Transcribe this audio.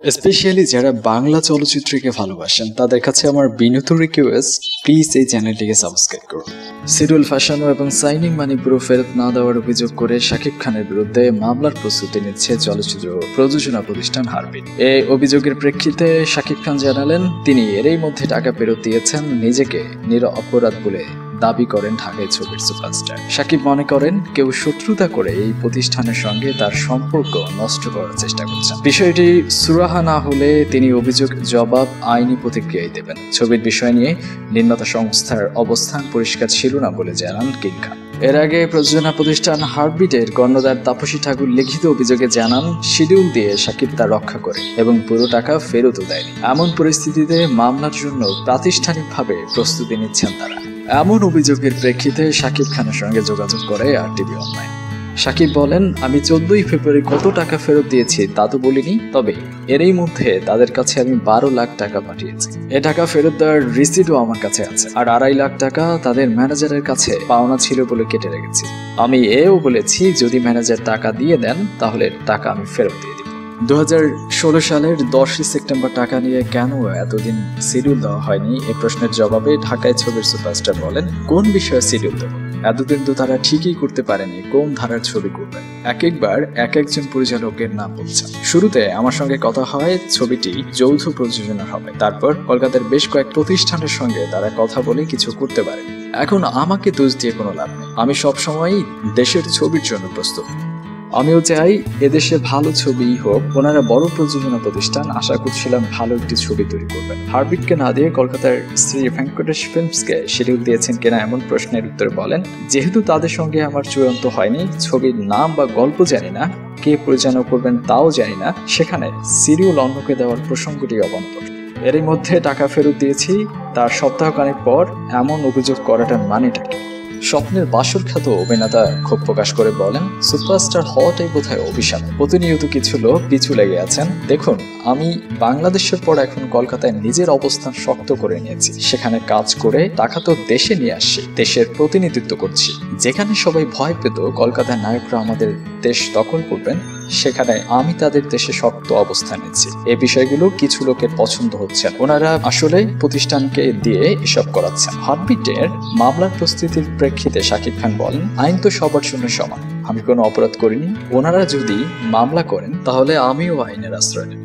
Specially যারা বাংলা চলচ্চিত্রকে ভালোবাসেন তাদের কাছে আমার বিনীত রিকোয়েস্ট, প্লিজ এই চ্যানেলটিকে সাবস্ক্রাইব করুন। শিডিউল ফাঁসানো এবং সাইনিং মানি পুরো ফেরত না দেওয়ার অভিযোগ করে শাকিব খানের বিরুদ্ধে মামলার প্রস্তুতি নিচ্ছে চলচ্চিত্র প্রযোজনা প্রতিষ্ঠান হারবিট। এই অভিযোগের প্রেক্ষিতে শাকিব খান জানালেন তিনি এরই মধ্যে টাকা ফেরত দিয়েছেন, নিজেকে নিরপরাধ বলে দাবি করেন ঢাকায় ছবির সুপারস্টার। শাকিব মনে করেন কেউ শত্রুতা করে এই প্রতিষ্ঠানের সঙ্গে তার সম্পর্ক নষ্ট করার চেষ্টা করছেন। বিষয়টি সুরাহা না হলে তিনি অভিযোগ জবাব আইনি প্রতিক্রিয়ায় দেবেন। ছবির বিষয় নিয়ে নির্মাতা সংস্থার অবস্থান পরিষ্কার ছিল না বলে জানান কিং খান। এর আগে প্রযোজনা প্রতিষ্ঠান হার্টবিটের কর্ণধার তাপসী ঠাকুর লিখিত অভিযোগে জানান শিডিউল দিয়ে শাকিব তা রক্ষা করে এবং পুরো টাকা ফেরতও দেয়নি। এমন পরিস্থিতিতে মামলার জন্য প্রাতিষ্ঠানিকভাবে প্রস্তুতি নিচ্ছেন তারা। এমন অভিযোগের প্রেক্ষিতে শাকিব খানের সঙ্গে যোগাযোগ করে আরটিভি অনলাইন। শাকিব বলেন, আমি 14 ফেব্রুয়ারি কত টাকা ফেরত দিয়েছি তা তো বলিনি, তবে এরই মধ্যে তাদের কাছে আমি 12 লাখ টাকা পাঠিয়েছি। এ টাকা ফেরত দেওয়ার রিসিটও আমার কাছে আছে, আর 2.5 লাখ টাকা তাদের ম্যানেজারের কাছে পাওনা ছিল বলে কেটে রেখেছি। আমি এও বলেছি যদি ম্যানেজার টাকা দিয়ে দেন তাহলে টাকা আমি ফেরত দিয়ে দিব। 2016 সালের 10 সেপ্টেম্বর টাকা নিয়ে কেন এতদিন শিডিউল দেওয়া হয়নি এই প্রশ্নের জবাবে ঢাকায় ছবির সুপারস্টার বলেন, কোন বিষয়ে শিডিউল দেব? এতদিন তো তারা ঠিকই করতে পারেনি কোন ধারার ছবি করবেন। একবার এক একজন পরিচালকের নাম বলছেন। শুরুতে আমার সঙ্গে কথা হয় ছবিটি যৌথ প্রযোজনা হবে, তারপর কলকাতার বেশ কয়েক প্রতিষ্ঠানের সঙ্গে তারা কথা বলে কিছু করতে পারে। এখন আমাকে দোষ দিয়ে কোনো লাভ নেই, আমি সবসময়ই দেশের ছবির জন্য প্রস্তুত। আমিও চাই এদেশে ভালো ছবি হোক। ওনারা বড় প্রযোজনা প্রতিষ্ঠান, আশা করছিলাম ভালো একটি ছবি তৈরি করবেন। হারবিটকে না দিয়ে কলকাতার শ্রী ভেঙ্কটেশ ফিল্মসকে শিডিউল দিয়েছেন কিনা এমন প্রশ্নের উত্তর বলেন, যেহেতু তাদের সঙ্গে আমার চূড়ান্ত হয়নি, ছবির নাম বা গল্প জানি না, কে পরিচালনা করবেন তাও জানি না, সেখানে শিডিউল অন্যকে দেওয়ার প্রসঙ্গটি অবান্তর। এরই মধ্যে টাকা ফেরত দিয়েছি, তার সপ্তাহখানেক পর এমন অভিযোগ করাটার মানেটা কি? স্বপ্নের বাসর খ্যাত অভিনেতা ক্ষোভ প্রকাশ করে বলেন, সুপারস্টার হওয়াটাই বোধহয় অভিশাপ। প্রতিনিয়ত কিছু লোক পিছু লেগে আছেন। দেখুন, আমি বাংলাদেশের পর এখন কলকাতায় নিজের অবস্থান শক্ত করে নিয়েছি। সেখানে কাজ করে টাকা তো দেশে নিয়ে আসছি, দেশের প্রতিনিধিত্ব করছি। যেখানে সবাই ভয় পেত কলকাতার নায়করা আমাদের দেশ দখল করবেন, সেখানে আমি তাদের দেশে শক্ত অবস্থান নিচ্ছি। এই বিষয়গুলো কিছু লোকের পছন্দ হচ্ছে, ওনারা আসলে প্রতিষ্ঠানকে দিয়ে এসব করাচ্ছেন। হার্টবিটের মামলার প্রস্তুতির প্রেক্ষিতে শাকিব খান বলেন, আইন তো সবার জন্য সমান, আমি কোনো অপরাধ করিনি। ওনারা যদি মামলা করেন তাহলে আমিও আইনের আশ্রয় নেব।